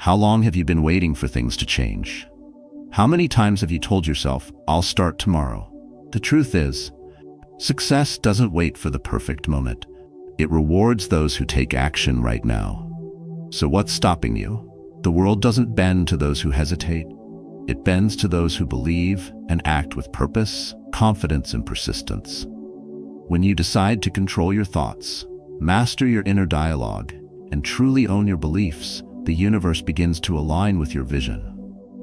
How long have you been waiting for things to change? How many times have you told yourself, I'll start tomorrow? The truth is, success doesn't wait for the perfect moment. It rewards those who take action right now. So what's stopping you? The world doesn't bend to those who hesitate. It bends to those who believe and act with purpose, confidence, and persistence. When you decide to control your thoughts, master your inner dialogue, and truly own your beliefs, the universe begins to align with your vision.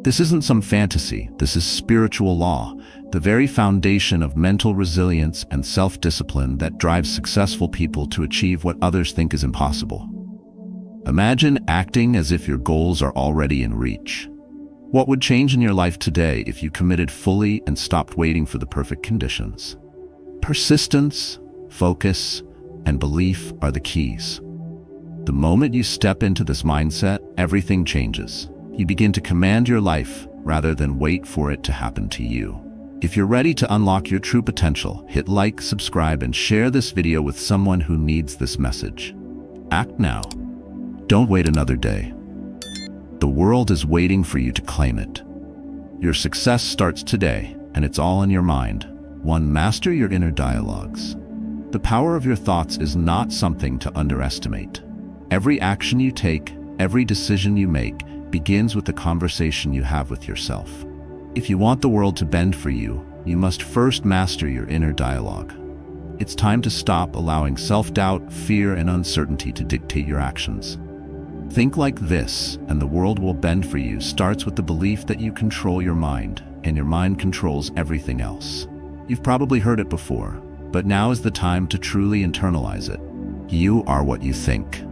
This isn't some fantasy, this is spiritual law, the very foundation of mental resilience and self-discipline that drives successful people to achieve what others think is impossible. Imagine acting as if your goals are already in reach. What would change in your life today if you committed fully and stopped waiting for the perfect conditions? Persistence, focus, and belief are the keys. The moment you step into this mindset, everything changes. You begin to command your life rather than wait for it to happen to you. If you're ready to unlock your true potential, hit like, subscribe, and share this video with someone who needs this message. Act now. Don't wait another day. The world is waiting for you to claim it. Your success starts today, and it's all in your mind. 1. Master your inner dialogues. The power of your thoughts is not something to underestimate. Every action you take, every decision you make, begins with the conversation you have with yourself. If you want the world to bend for you, you must first master your inner dialogue. It's time to stop allowing self-doubt, fear, and uncertainty to dictate your actions. Think like this, and the world will bend for you starts with the belief that you control your mind, and your mind controls everything else. You've probably heard it before, but now is the time to truly internalize it. You are what you think.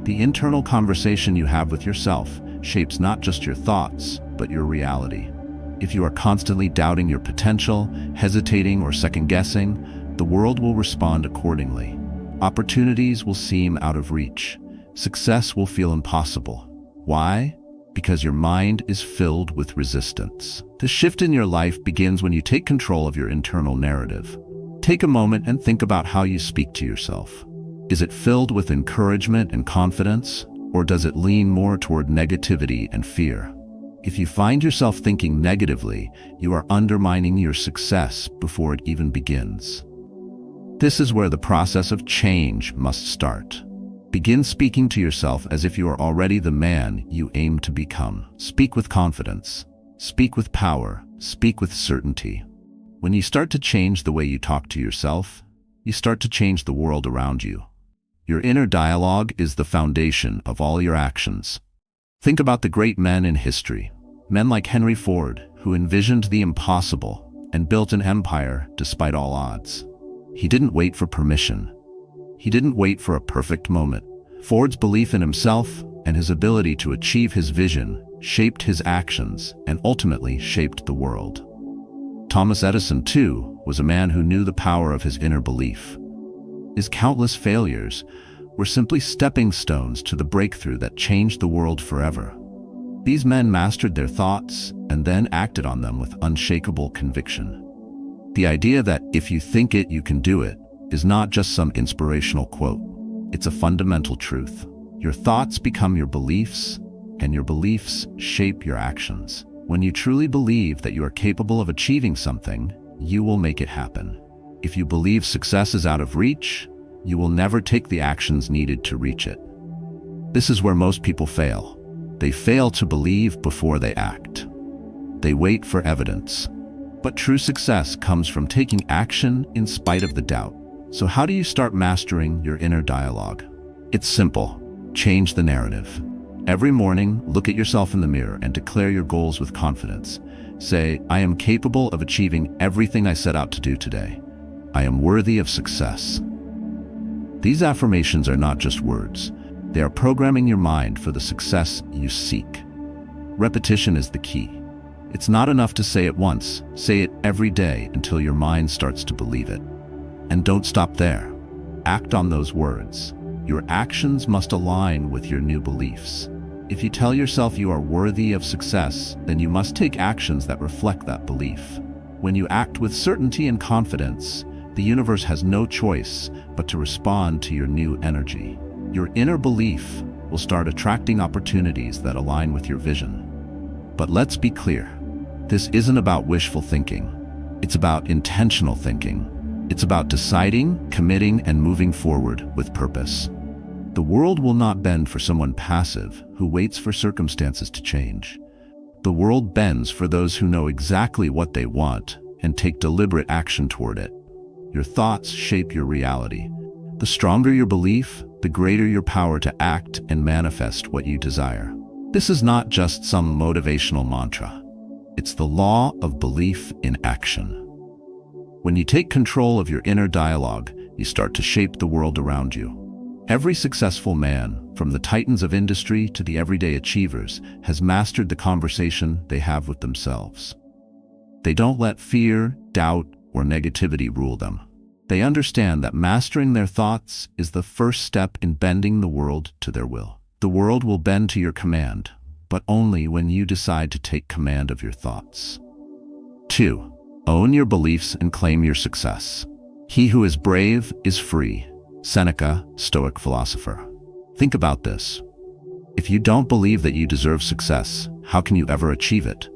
The internal conversation you have with yourself shapes not just your thoughts, but your reality. If you are constantly doubting your potential, hesitating, or second-guessing, the world will respond accordingly. Opportunities will seem out of reach. Success will feel impossible. Why? Because your mind is filled with resistance. The shift in your life begins when you take control of your internal narrative. Take a moment and think about how you speak to yourself. Is it filled with encouragement and confidence, or does it lean more toward negativity and fear? If you find yourself thinking negatively, you are undermining your success before it even begins. This is where the process of change must start. Begin speaking to yourself as if you are already the man you aim to become. Speak with confidence. Speak with power. Speak with certainty. When you start to change the way you talk to yourself, you start to change the world around you. Your inner dialogue is the foundation of all your actions. Think about the great men in history. Men like Henry Ford, who envisioned the impossible and built an empire despite all odds. He didn't wait for permission. He didn't wait for a perfect moment. Ford's belief in himself and his ability to achieve his vision shaped his actions and ultimately shaped the world. Thomas Edison, too, was a man who knew the power of his inner belief. His countless failures were simply stepping stones to the breakthrough that changed the world forever. These men mastered their thoughts and then acted on them with unshakable conviction. The idea that if you think it, you can do it is not just some inspirational quote. It's a fundamental truth. Your thoughts become your beliefs, and your beliefs shape your actions. When you truly believe that you are capable of achieving something, you will make it happen. If you believe success is out of reach, you will never take the actions needed to reach it. This is where most people fail. They fail to believe before they act. They wait for evidence. But true success comes from taking action in spite of the doubt. So how do you start mastering your inner dialogue? It's simple. Change the narrative. Every morning, look at yourself in the mirror and declare your goals with confidence. Say, I am capable of achieving everything I set out to do today. I am worthy of success. These affirmations are not just words. They are programming your mind for the success you seek. Repetition is the key. It's not enough to say it once. Say it every day until your mind starts to believe it. And don't stop there. Act on those words. Your actions must align with your new beliefs. If you tell yourself you are worthy of success, then you must take actions that reflect that belief. When you act with certainty and confidence, the universe has no choice but to respond to your new energy. Your inner belief will start attracting opportunities that align with your vision. But let's be clear, this isn't about wishful thinking. It's about intentional thinking. It's about deciding, committing, and moving forward with purpose. The world will not bend for someone passive who waits for circumstances to change. The world bends for those who know exactly what they want and take deliberate action toward it. Your thoughts shape your reality. The stronger your belief, the greater your power to act and manifest what you desire. This is not just some motivational mantra. It's the law of belief in action. When you take control of your inner dialogue, you start to shape the world around you. Every successful man, from the titans of industry to the everyday achievers, has mastered the conversation they have with themselves. They don't let fear, doubt, or negativity rule them. They understand that mastering their thoughts is the first step in bending the world to their will. The world will bend to your command, but only when you decide to take command of your thoughts. 2. Own your beliefs and claim your success. He who is brave is free. Seneca, Stoic philosopher. Think about this. If you don't believe that you deserve success, how can you ever achieve it?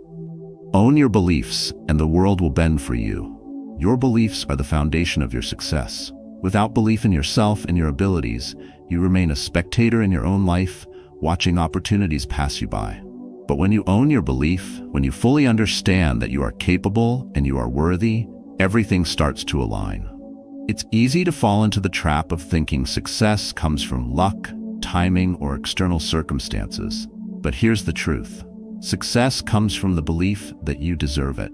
Own your beliefs, and the world will bend for you. Your beliefs are the foundation of your success. Without belief in yourself and your abilities, you remain a spectator in your own life, watching opportunities pass you by. But when you own your belief, when you fully understand that you are capable and you are worthy, everything starts to align. It's easy to fall into the trap of thinking success comes from luck, timing, or external circumstances. But here's the truth. Success comes from the belief that you deserve it.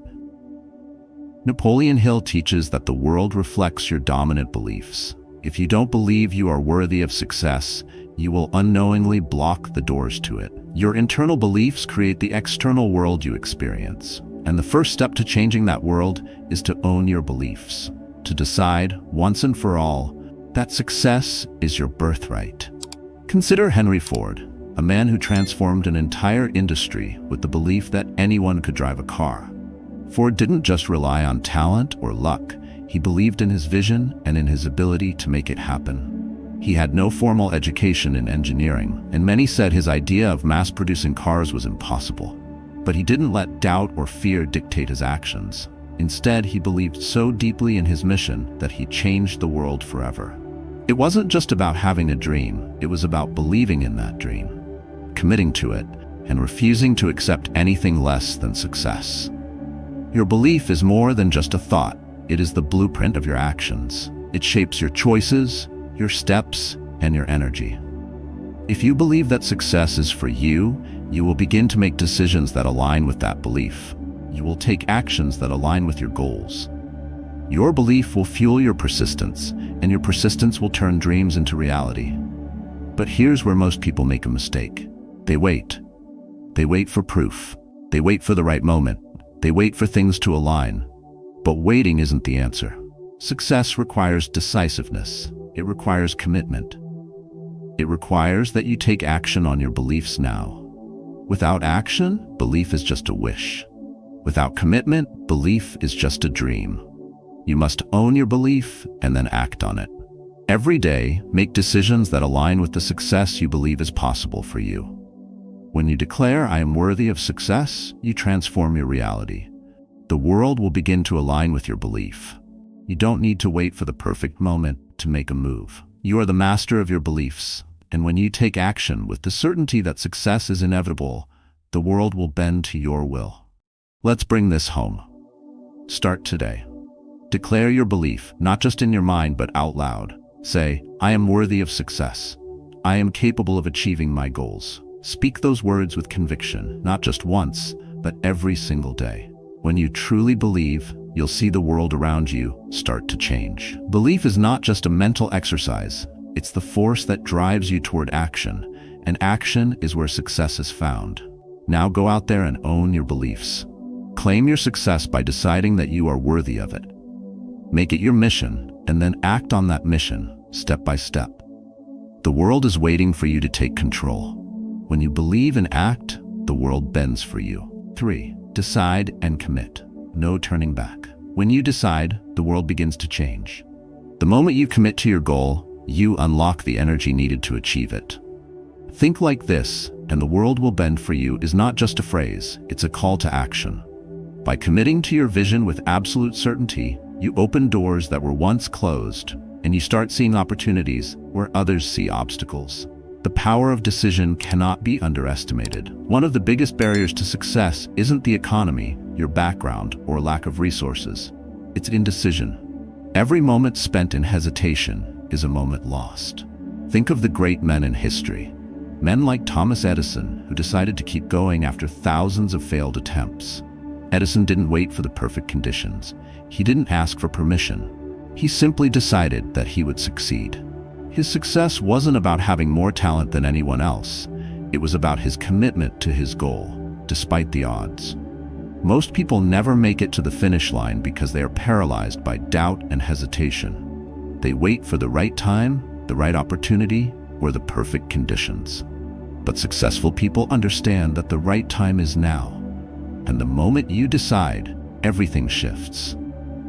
Napoleon Hill teaches that the world reflects your dominant beliefs. If you don't believe you are worthy of success, you will unknowingly block the doors to it. Your internal beliefs create the external world you experience. And the first step to changing that world is to own your beliefs. To decide, once and for all, that success is your birthright. Consider Henry Ford, a man who transformed an entire industry with the belief that anyone could drive a car. Ford didn't just rely on talent or luck. He believed in his vision and in his ability to make it happen. He had no formal education in engineering, and many said his idea of mass-producing cars was impossible. But he didn't let doubt or fear dictate his actions. Instead, he believed so deeply in his mission that he changed the world forever. It wasn't just about having a dream, it was about believing in that dream, committing to it, and refusing to accept anything less than success. Your belief is more than just a thought. It is the blueprint of your actions. It shapes your choices, your steps, and your energy. If you believe that success is for you, you will begin to make decisions that align with that belief. You will take actions that align with your goals. Your belief will fuel your persistence, and your persistence will turn dreams into reality. But here's where most people make a mistake. They wait. They wait for proof. They wait for the right moment. They wait for things to align. But waiting isn't the answer. Success requires decisiveness. It requires commitment. It requires that you take action on your beliefs now. Without action, belief is just a wish. Without commitment, belief is just a dream. You must own your belief and then act on it. Every day, make decisions that align with the success you believe is possible for you. When you declare, "I am worthy of success," you transform your reality. The world will begin to align with your belief. You don't need to wait for the perfect moment to make a move. You are the master of your beliefs, and when you take action with the certainty that success is inevitable, the world will bend to your will. Let's bring this home. Start today. Declare your belief, not just in your mind, but out loud. Say, "I am worthy of success. I am capable of achieving my goals." Speak those words with conviction, not just once, but every single day. When you truly believe, you'll see the world around you start to change. Belief is not just a mental exercise. It's the force that drives you toward action, and action is where success is found. Now go out there and own your beliefs. Claim your success by deciding that you are worthy of it. Make it your mission, and then act on that mission, step by step. The world is waiting for you to take control. When you believe and act, the world bends for you. 3. Decide and commit. No turning back. When you decide, the world begins to change. The moment you commit to your goal, you unlock the energy needed to achieve it. Think like this, and the world will bend for you is not just a phrase, it's a call to action. By committing to your vision with absolute certainty, you open doors that were once closed, and you start seeing opportunities where others see obstacles. The power of decision cannot be underestimated. One of the biggest barriers to success isn't the economy, your background, or lack of resources. It's indecision. Every moment spent in hesitation is a moment lost. Think of the great men in history. Men like Thomas Edison, who decided to keep going after thousands of failed attempts. Edison didn't wait for the perfect conditions. He didn't ask for permission. He simply decided that he would succeed. His success wasn't about having more talent than anyone else. It was about his commitment to his goal, despite the odds. Most people never make it to the finish line because they are paralyzed by doubt and hesitation. They wait for the right time, the right opportunity, or the perfect conditions. But successful people understand that the right time is now. And the moment you decide, everything shifts.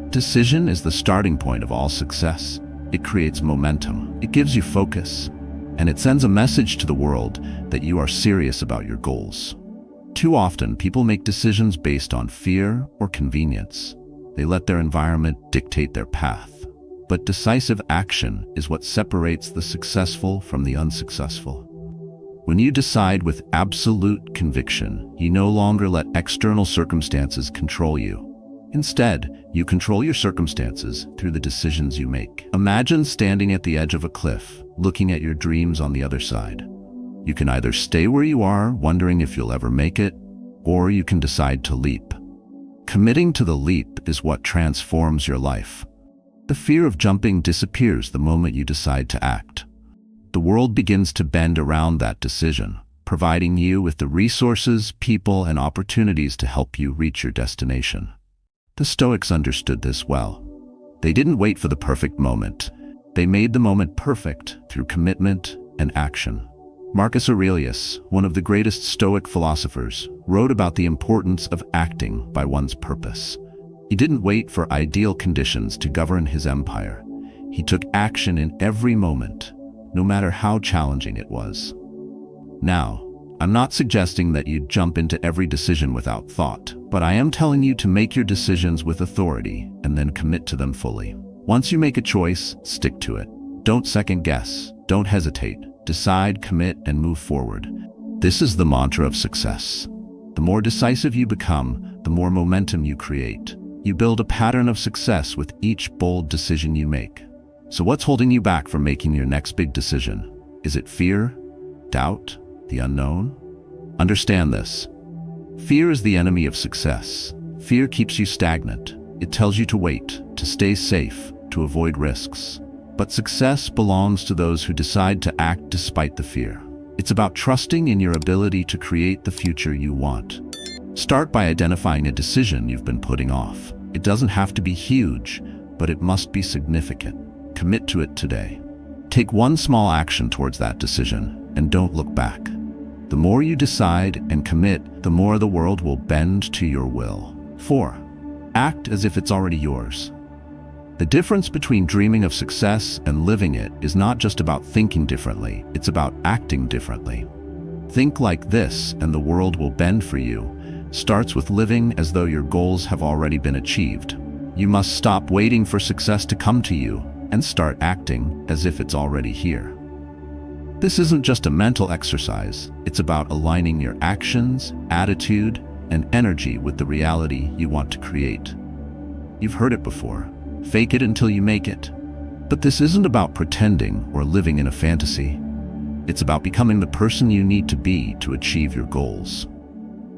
Decision is the starting point of all success. It creates momentum, it gives you focus, and it sends a message to the world that you are serious about your goals. Too often, people make decisions based on fear or convenience. They let their environment dictate their path. But decisive action is what separates the successful from the unsuccessful. When you decide with absolute conviction, you no longer let external circumstances control you. Instead, you control your circumstances through the decisions you make. Imagine standing at the edge of a cliff, looking at your dreams on the other side. You can either stay where you are, wondering if you'll ever make it, or you can decide to leap. Committing to the leap is what transforms your life. The fear of jumping disappears the moment you decide to act. The world begins to bend around that decision, providing you with the resources, people, and opportunities to help you reach your destination. The Stoics understood this well. They didn't wait for the perfect moment. They made the moment perfect through commitment and action. Marcus Aurelius, one of the greatest Stoic philosophers, wrote about the importance of acting by one's purpose. He didn't wait for ideal conditions to govern his empire. He took action in every moment, no matter how challenging it was. Now, I'm not suggesting that you jump into every decision without thought, but I am telling you to make your decisions with authority and then commit to them fully. Once you make a choice, stick to it. Don't second guess, don't hesitate. Decide, commit, and move forward. This is the mantra of success. The more decisive you become, the more momentum you create. You build a pattern of success with each bold decision you make. So what's holding you back from making your next big decision? Is it fear? Doubt? The unknown? Understand this. Fear is the enemy of success. Fear keeps you stagnant. It tells you to wait, to stay safe, to avoid risks. But success belongs to those who decide to act despite the fear. It's about trusting in your ability to create the future you want. Start by identifying a decision you've been putting off. It doesn't have to be huge, but it must be significant. Commit to it today. Take one small action towards that decision, and don't look back. The more you decide and commit, the more the world will bend to your will. 4. Act as if it's already yours. The difference between dreaming of success and living it is not just about thinking differently, it's about acting differently. Think like this, and the world will bend for you. Starts with living as though your goals have already been achieved. You must stop waiting for success to come to you and start acting as if it's already here. This isn't just a mental exercise, it's about aligning your actions, attitude, and energy with the reality you want to create. You've heard it before. Fake it until you make it. But this isn't about pretending or living in a fantasy. It's about becoming the person you need to be to achieve your goals.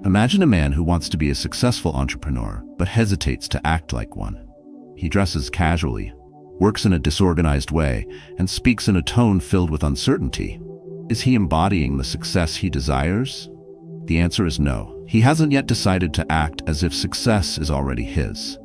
Imagine a man who wants to be a successful entrepreneur, but hesitates to act like one. He dresses casually, works in a disorganized way, and speaks in a tone filled with uncertainty. Is he embodying the success he desires? The answer is no. He hasn't yet decided to act as if success is already his.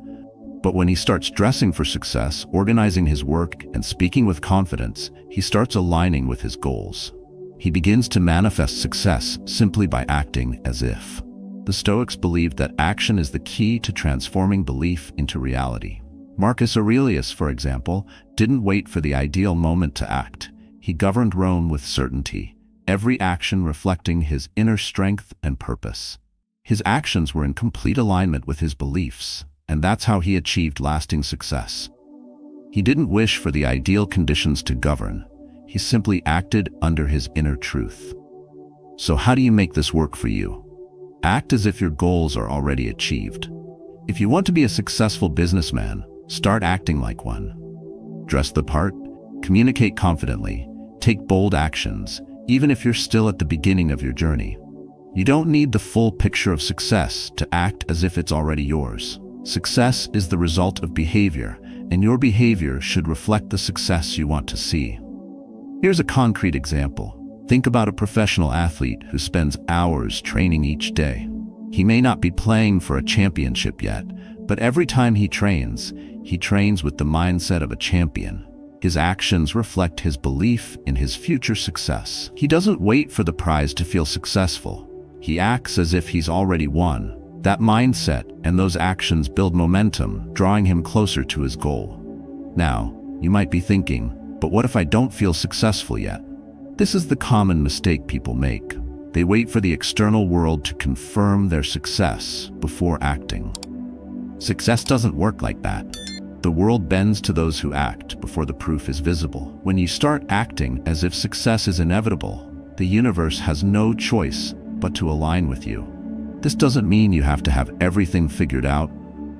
But when he starts dressing for success, organizing his work, and speaking with confidence, he starts aligning with his goals. He begins to manifest success simply by acting as if. The Stoics believed that action is the key to transforming belief into reality. Marcus Aurelius, for example, didn't wait for the ideal moment to act. He governed Rome with certainty. every action reflecting his inner strength and purpose. His actions were in complete alignment with his beliefs, and that's how he achieved lasting success. He didn't wish for the ideal conditions to govern. He simply acted under his inner truth. So how do you make this work for you? Act as if your goals are already achieved. If you want to be a successful businessman, start acting like one. Dress the part, communicate confidently, take bold actions, even if you're still at the beginning of your journey. You don't need the full picture of success to act as if it's already yours. Success is the result of behavior, and your behavior should reflect the success you want to see. Here's a concrete example. Think about a professional athlete who spends hours training each day. He may not be playing for a championship yet, but every time he trains with the mindset of a champion. His actions reflect his belief in his future success. He doesn't wait for the prize to feel successful. He acts as if he's already won. That mindset and those actions build momentum, drawing him closer to his goal. Now, you might be thinking, but what if I don't feel successful yet? This is the common mistake people make. They wait for the external world to confirm their success before acting. Success doesn't work like that. The world bends to those who act before the proof is visible. When you start acting as if success is inevitable, the universe has no choice but to align with you. This doesn't mean you have to have everything figured out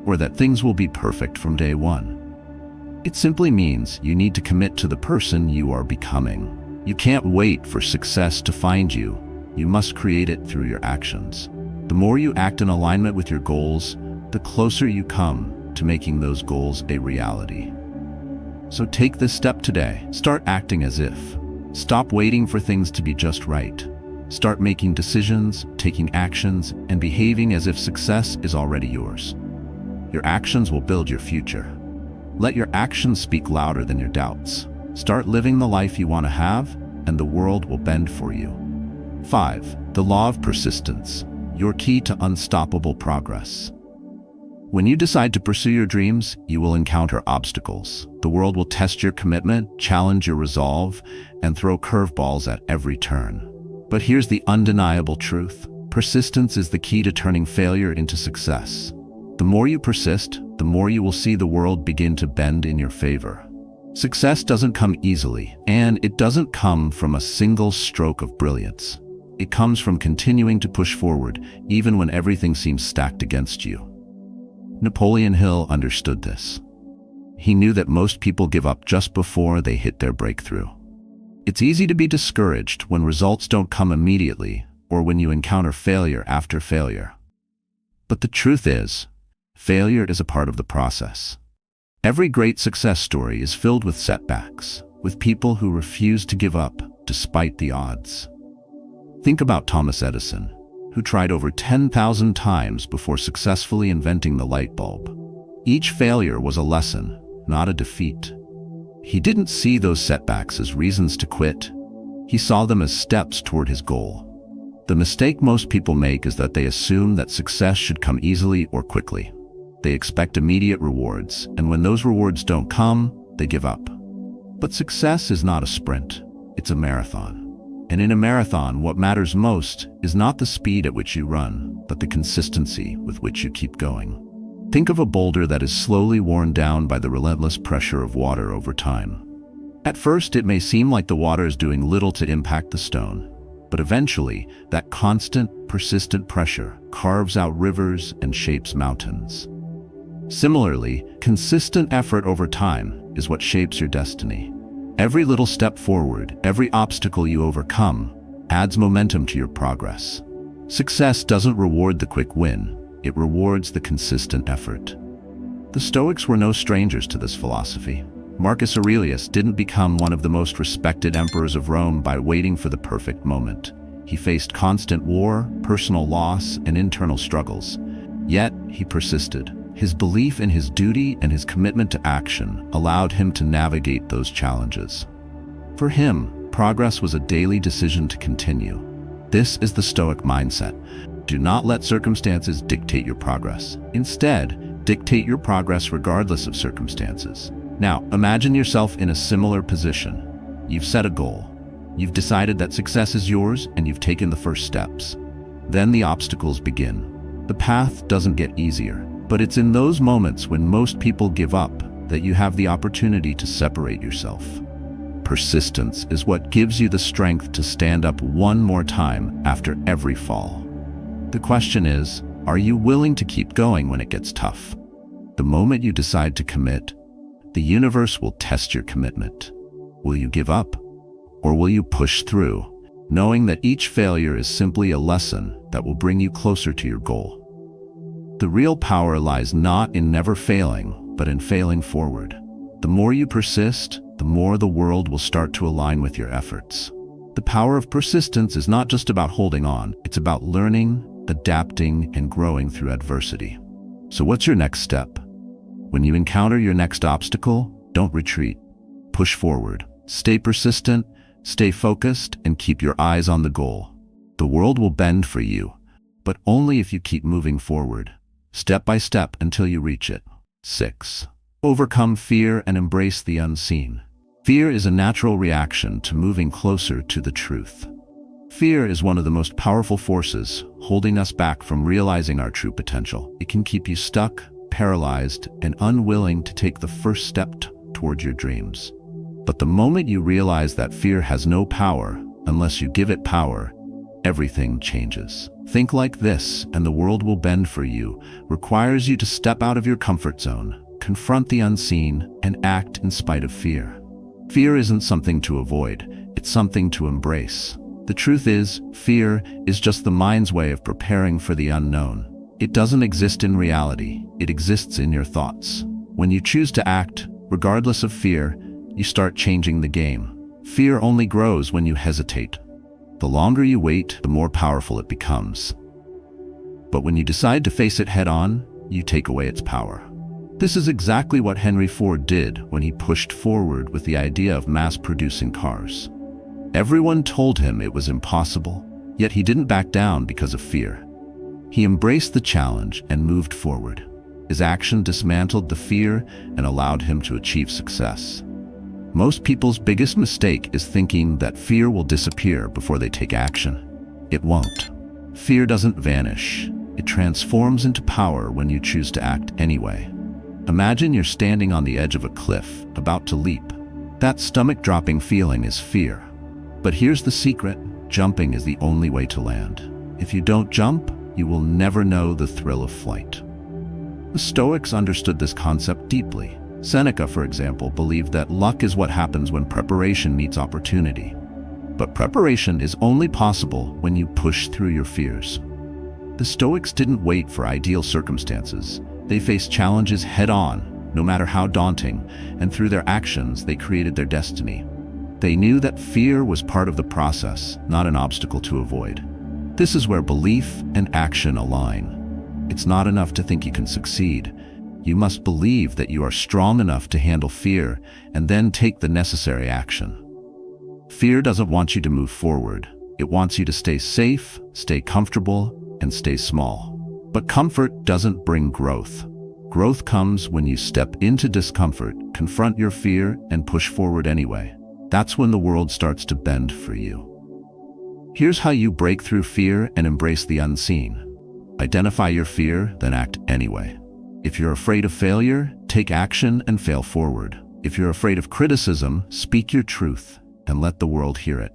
or that things will be perfect from day one. It simply means you need to commit to the person you are becoming. You can't wait for success to find you. You must create it through your actions. The more you act in alignment with your goals, the closer you come to making those goals a reality. So take this step today. Start acting as if. Stop waiting for things to be just right. Start making decisions, taking actions, and behaving as if success is already yours. Your actions will build your future. Let your actions speak louder than your doubts. Start living the life you want to have, and the world will bend for you. 5. The law of persistence, your key to unstoppable progress. When you decide to pursue your dreams, you will encounter obstacles. The world will test your commitment, challenge your resolve, and throw curveballs at every turn. But here's the undeniable truth. Persistence is the key to turning failure into success. The more you persist, the more you will see the world begin to bend in your favor. Success doesn't come easily, and it doesn't come from a single stroke of brilliance. It comes from continuing to push forward, even when everything seems stacked against you. Napoleon Hill understood this. He knew that most people give up just before they hit their breakthrough. It's easy to be discouraged when results don't come immediately or when you encounter failure after failure. But the truth is, failure is a part of the process. Every great success story is filled with setbacks, with people who refuse to give up despite the odds. Think about Thomas Edison, who tried over 10,000 times before successfully inventing the light bulb. Each failure was a lesson, not a defeat. He didn't see those setbacks as reasons to quit. He saw them as steps toward his goal. The mistake most people make is that they assume that success should come easily or quickly. They expect immediate rewards, and when those rewards don't come, they give up. But success is not a sprint, it's a marathon. And in a marathon, what matters most is not the speed at which you run, but the consistency with which you keep going. Think of a boulder that is slowly worn down by the relentless pressure of water over time. At first, it may seem like the water is doing little to impact the stone, but eventually, that constant, persistent pressure carves out rivers and shapes mountains. Similarly, consistent effort over time is what shapes your destiny. Every little step forward, every obstacle you overcome, adds momentum to your progress. Success doesn't reward the quick win, it rewards the consistent effort. The Stoics were no strangers to this philosophy. Marcus Aurelius didn't become one of the most respected emperors of Rome by waiting for the perfect moment. He faced constant war, personal loss, and internal struggles. Yet, he persisted. His belief in his duty and his commitment to action allowed him to navigate those challenges. For him, progress was a daily decision to continue. This is the Stoic mindset. Do not let circumstances dictate your progress. Instead, dictate your progress regardless of circumstances. Now, imagine yourself in a similar position. You've set a goal. You've decided that success is yours and you've taken the first steps. Then the obstacles begin. The path doesn't get easier, but it's in those moments when most people give up that you have the opportunity to separate yourself. Persistence is what gives you the strength to stand up one more time after every fall. The question is, are you willing to keep going when it gets tough? The moment you decide to commit, the universe will test your commitment. Will you give up? Or will you push through, knowing that each failure is simply a lesson that will bring you closer to your goal? The real power lies not in never failing, but in failing forward. The more you persist, the more the world will start to align with your efforts. The power of persistence is not just about holding on, it's about learning, adapting, and growing through adversity. So what's your next step? When you encounter your next obstacle, don't retreat. Push forward. Stay persistent, stay focused, and keep your eyes on the goal. The world will bend for you, but only if you keep moving forward, step by step until you reach it. 6. Overcome fear and embrace the unseen. Fear is a natural reaction to moving closer to the truth. Fear is one of the most powerful forces holding us back from realizing our true potential. It can keep you stuck, paralyzed, and unwilling to take the first step toward your dreams. But the moment you realize that fear has no power unless you give it power, everything changes. Think like this, and the world will bend for you. Requires you to step out of your comfort zone, confront the unseen, and act in spite of fear. Fear isn't something to avoid, it's something to embrace. The truth is, fear is just the mind's way of preparing for the unknown. It doesn't exist in reality, it exists in your thoughts. When you choose to act, regardless of fear, you start changing the game. Fear only grows when you hesitate. The longer you wait, the more powerful it becomes. But when you decide to face it head-on, you take away its power. This is exactly what Henry Ford did when he pushed forward with the idea of mass-producing cars. Everyone told him it was impossible, yet he didn't back down because of fear. He embraced the challenge and moved forward. His action dismantled the fear and allowed him to achieve success. Most people's biggest mistake is thinking that fear will disappear before they take action. It won't. Fear doesn't vanish. It transforms into power when you choose to act anyway. Imagine you're standing on the edge of a cliff, about to leap. That stomach-dropping feeling is fear. But here's the secret: jumping is the only way to land. If you don't jump, you will never know the thrill of flight. The Stoics understood this concept deeply. Seneca, for example, believed that luck is what happens when preparation meets opportunity. But preparation is only possible when you push through your fears. The Stoics didn't wait for ideal circumstances. They faced challenges head-on, no matter how daunting, and through their actions, they created their destiny. They knew that fear was part of the process, not an obstacle to avoid. This is where belief and action align. It's not enough to think you can succeed. You must believe that you are strong enough to handle fear and then take the necessary action. Fear doesn't want you to move forward. It wants you to stay safe, stay comfortable, and stay small. But comfort doesn't bring growth. Growth comes when you step into discomfort, confront your fear, and push forward anyway. That's when the world starts to bend for you. Here's how you break through fear and embrace the unseen. Identify your fear, then act anyway. If you're afraid of failure, take action and fail forward. If you're afraid of criticism, speak your truth and let the world hear it.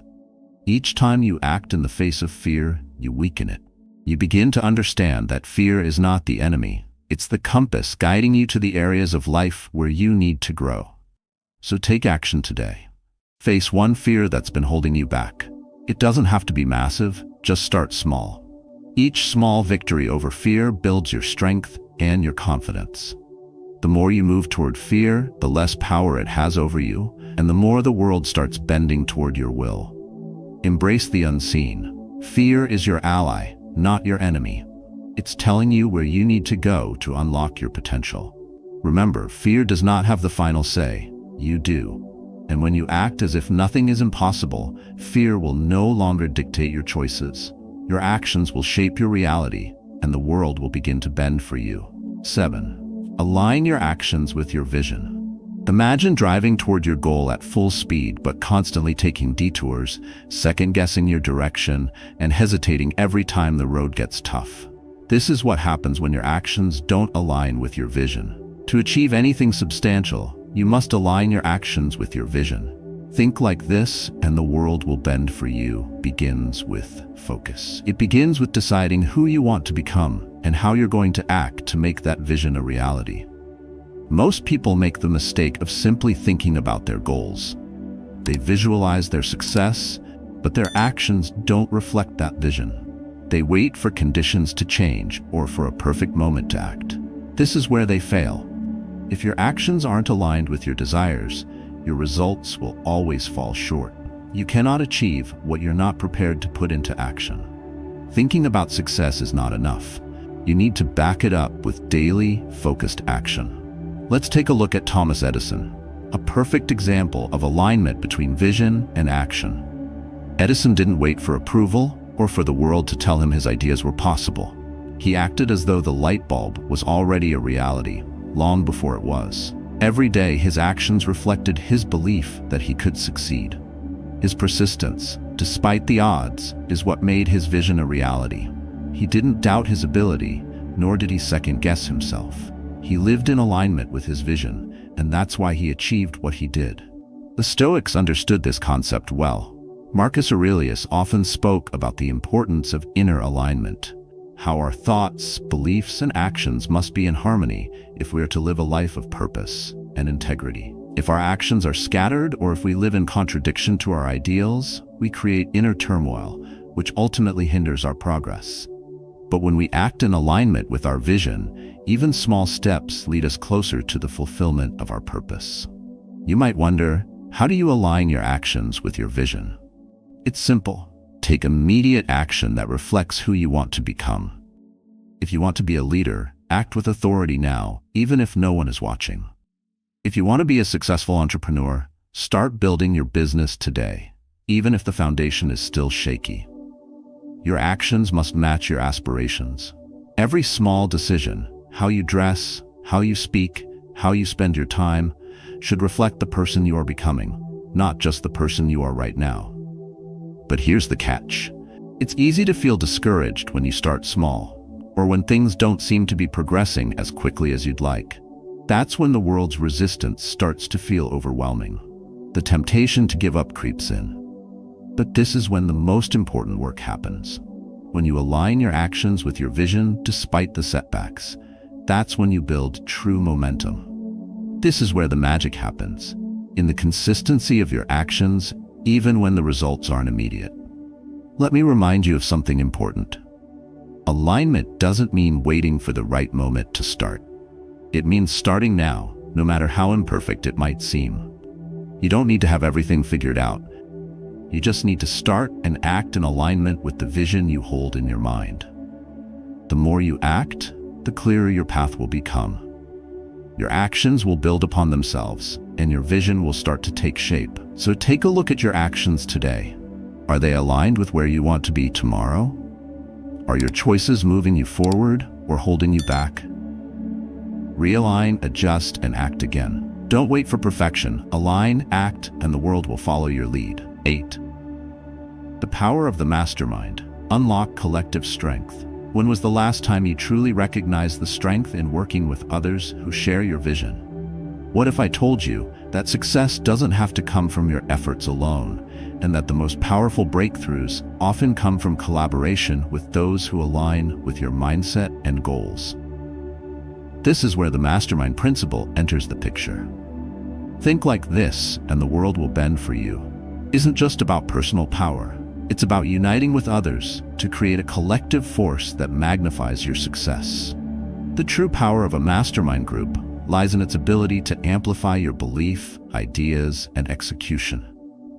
Each time you act in the face of fear, you weaken it. You begin to understand that fear is not the enemy. It's the compass guiding you to the areas of life where you need to grow. So take action today. Face one fear that's been holding you back. It doesn't have to be massive, just start small. Each small victory over fear builds your strength and your confidence. The more you move toward fear, the less power it has over you, and the more the world starts bending toward your will. Embrace the unseen. Fear is your ally, not your enemy. It's telling you where you need to go to unlock your potential. Remember, fear does not have the final say. You do. And when you act as if nothing is impossible, fear will no longer dictate your choices. Your actions will shape your reality, and the world will begin to bend for you. 7. Align your actions with your vision. Imagine driving toward your goal at full speed but constantly taking detours, second-guessing your direction, and hesitating every time the road gets tough. This is what happens when your actions don't align with your vision. To achieve anything substantial, you must align your actions with your vision. Think like this, and the world will bend for you. Begins with focus. It begins with deciding who you want to become and how you're going to act to make that vision a reality. Most people make the mistake of simply thinking about their goals. They visualize their success, but their actions don't reflect that vision. They wait for conditions to change or for a perfect moment to act. This is where they fail. If your actions aren't aligned with your desires, your results will always fall short. You cannot achieve what you're not prepared to put into action. Thinking about success is not enough. You need to back it up with daily, focused action. Let's take a look at Thomas Edison, a perfect example of alignment between vision and action. Edison didn't wait for approval or for the world to tell him his ideas were possible. He acted as though the light bulb was already a reality, long before it was. Every day, his actions reflected his belief that he could succeed. His persistence, despite the odds, is what made his vision a reality. He didn't doubt his ability, nor did he second-guess himself. He lived in alignment with his vision, and that's why he achieved what he did. The Stoics understood this concept well. Marcus Aurelius often spoke about the importance of inner alignment, how our thoughts, beliefs, and actions must be in harmony if we are to live a life of purpose and integrity. If our actions are scattered or if we live in contradiction to our ideals, we create inner turmoil, which ultimately hinders our progress. But when we act in alignment with our vision, even small steps lead us closer to the fulfillment of our purpose. You might wonder, how do you align your actions with your vision? It's simple. Take immediate action that reflects who you want to become. If you want to be a leader, act with authority now, even if no one is watching. If you want to be a successful entrepreneur, start building your business today, even if the foundation is still shaky. Your actions must match your aspirations. Every small decision, how you dress, how you speak, how you spend your time, should reflect the person you are becoming, not just the person you are right now. But here's the catch. It's easy to feel discouraged when you start small, or when things don't seem to be progressing as quickly as you'd like. That's when the world's resistance starts to feel overwhelming. The temptation to give up creeps in. But this is when the most important work happens. When you align your actions with your vision despite the setbacks, that's when you build true momentum. This is where the magic happens, in the consistency of your actions, even when the results aren't immediate. Let me remind you of something important. Alignment doesn't mean waiting for the right moment to start. It means starting now, no matter how imperfect it might seem. You don't need to have everything figured out. You just need to start and act in alignment with the vision you hold in your mind. The more you act, the clearer your path will become. Your actions will build upon themselves, and your vision will start to take shape. So take a look at your actions today. Are they aligned with where you want to be tomorrow? Are your choices moving you forward or holding you back? Realign, adjust, and act again. Don't wait for perfection. Align, act, and the world will follow your lead. 8. The power of the mastermind. Unlock collective strength. When was the last time you truly recognized the strength in working with others who share your vision? What if I told you that success doesn't have to come from your efforts alone, and that the most powerful breakthroughs often come from collaboration with those who align with your mindset and goals? This is where the mastermind principle enters the picture. Think like this, and the world will bend for you. Isn't just about personal power. It's about uniting with others to create a collective force that magnifies your success. The true power of a mastermind group lies in its ability to amplify your belief, ideas, and execution.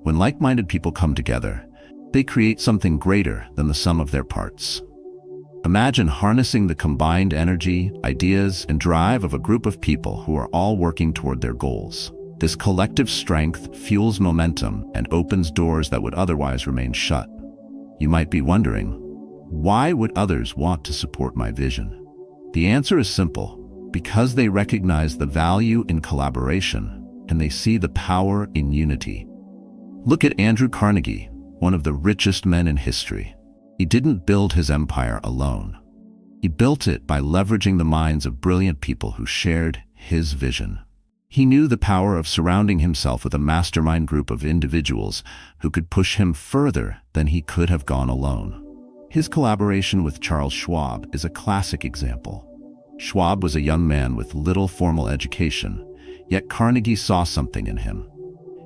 When like-minded people come together, they create something greater than the sum of their parts. Imagine harnessing the combined energy, ideas, and drive of a group of people who are all working toward their goals. This collective strength fuels momentum and opens doors that would otherwise remain shut. You might be wondering, why would others want to support my vision? The answer is simple. Because they recognize the value in collaboration. and they see the power in unity. Look at Andrew Carnegie, one of the richest men in history. He didn't build his empire alone. He built it by leveraging the minds of brilliant people who shared his vision. He knew the power of surrounding himself with a mastermind group of individuals who could push him further than he could have gone alone. His collaboration with Charles Schwab is a classic example. Schwab was a young man with little formal education, yet Carnegie saw something in him.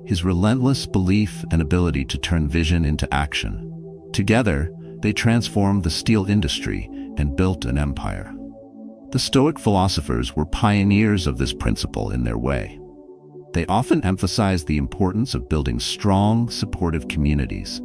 His relentless belief and ability to turn vision into action. Together, they transformed the steel industry and built an empire. The Stoic philosophers were pioneers of this principle in their way. They often emphasized the importance of building strong, supportive communities.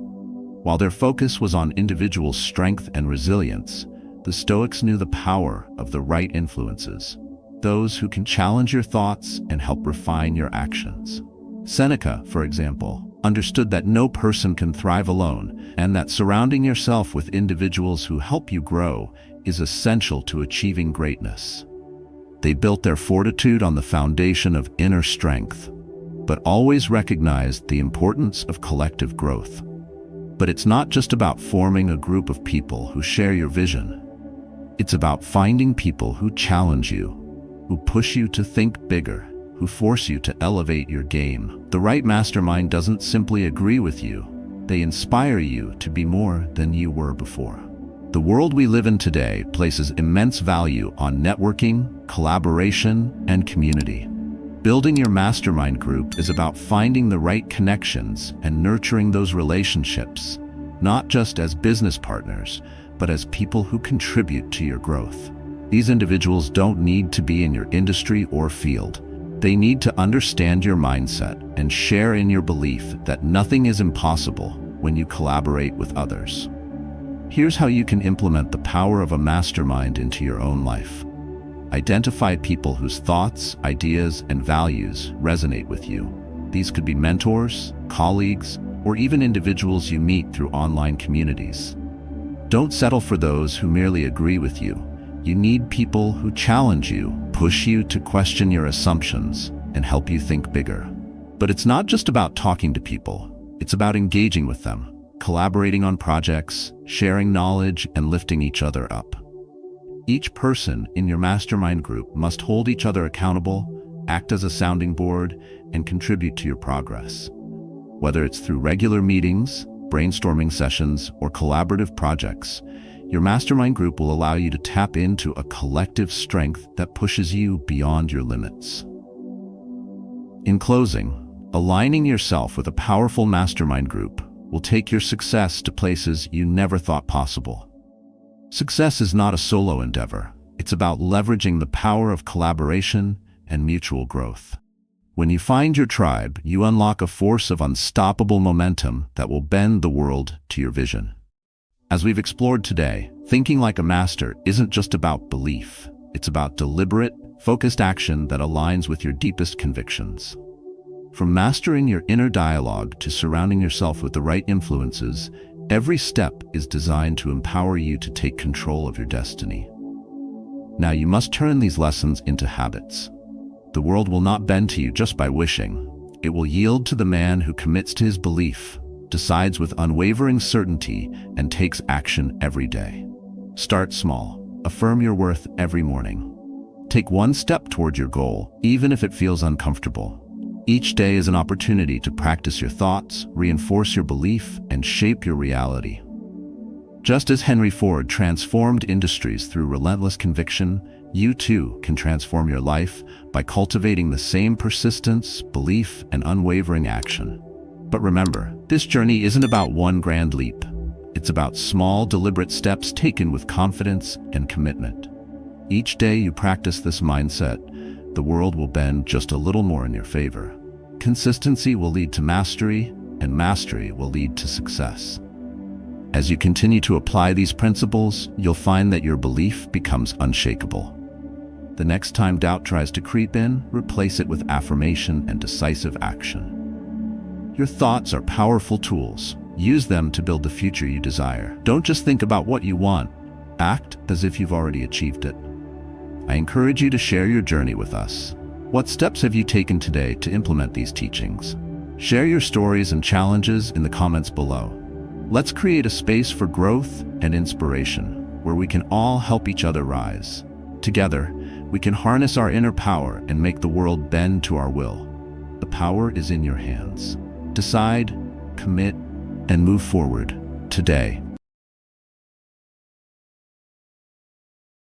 While their focus was on individual strength and resilience, the Stoics knew the power of the right influences, those who can challenge your thoughts and help refine your actions. Seneca, for example, understood that no person can thrive alone, and that surrounding yourself with individuals who help you grow is essential to achieving greatness. They built their fortitude on the foundation of inner strength, but always recognized the importance of collective growth. But it's not just about forming a group of people who share your vision. It's about finding people who challenge you, who push you to think bigger, who force you to elevate your game. The right mastermind doesn't simply agree with you. They inspire you to be more than you were before. The world we live in today places immense value on networking, collaboration, and community. Building your mastermind group is about finding the right connections and nurturing those relationships, not just as business partners, but as people who contribute to your growth. These individuals don't need to be in your industry or field. They need to understand your mindset and share in your belief that nothing is impossible when you collaborate with others. Here's how you can implement the power of a mastermind into your own life. Identify people whose thoughts, ideas, and values resonate with you. These could be mentors, colleagues, or even individuals you meet through online communities. Don't settle for those who merely agree with you. You need people who challenge you, push you to question your assumptions, and help you think bigger. But it's not just about talking to people. It's about engaging with them, collaborating on projects, sharing knowledge, and lifting each other up. Each person in your mastermind group must hold each other accountable, act as a sounding board, and contribute to your progress. Whether it's through regular meetings, brainstorming sessions, or collaborative projects, your mastermind group will allow you to tap into a collective strength that pushes you beyond your limits. In closing, aligning yourself with a powerful mastermind group will take your success to places you never thought possible. Success is not a solo endeavor. It's about leveraging the power of collaboration and mutual growth. When you find your tribe, you unlock a force of unstoppable momentum that will bend the world to your vision. As we've explored today, thinking like a master isn't just about belief. It's about deliberate, focused action that aligns with your deepest convictions. From mastering your inner dialogue to surrounding yourself with the right influences, every step is designed to empower you to take control of your destiny. Now you must turn these lessons into habits. The world will not bend to you just by wishing. It will yield to the man who commits to his belief, decides with unwavering certainty, and takes action every day. Start small. Affirm your worth every morning. Take one step toward your goal, even if it feels uncomfortable. Each day is an opportunity to practice your thoughts, reinforce your belief, and shape your reality. Just as Henry Ford transformed industries through relentless conviction, you too can transform your life by cultivating the same persistence, belief, and unwavering action. But remember, this journey isn't about one grand leap. It's about small, deliberate steps taken with confidence and commitment. Each day you practice this mindset, the world will bend just a little more in your favor. Consistency will lead to mastery, and mastery will lead to success. As you continue to apply these principles, you'll find that your belief becomes unshakable. The next time doubt tries to creep in, replace it with affirmation and decisive action. Your thoughts are powerful tools. Use them to build the future you desire. Don't just think about what you want. Act as if you've already achieved it. I encourage you to share your journey with us. What steps have you taken today to implement these teachings? Share your stories and challenges in the comments below. Let's create a space for growth and inspiration, where we can all help each other rise. Together, we can harness our inner power and make the world bend to our will. The power is in your hands. Decide, commit, and move forward today.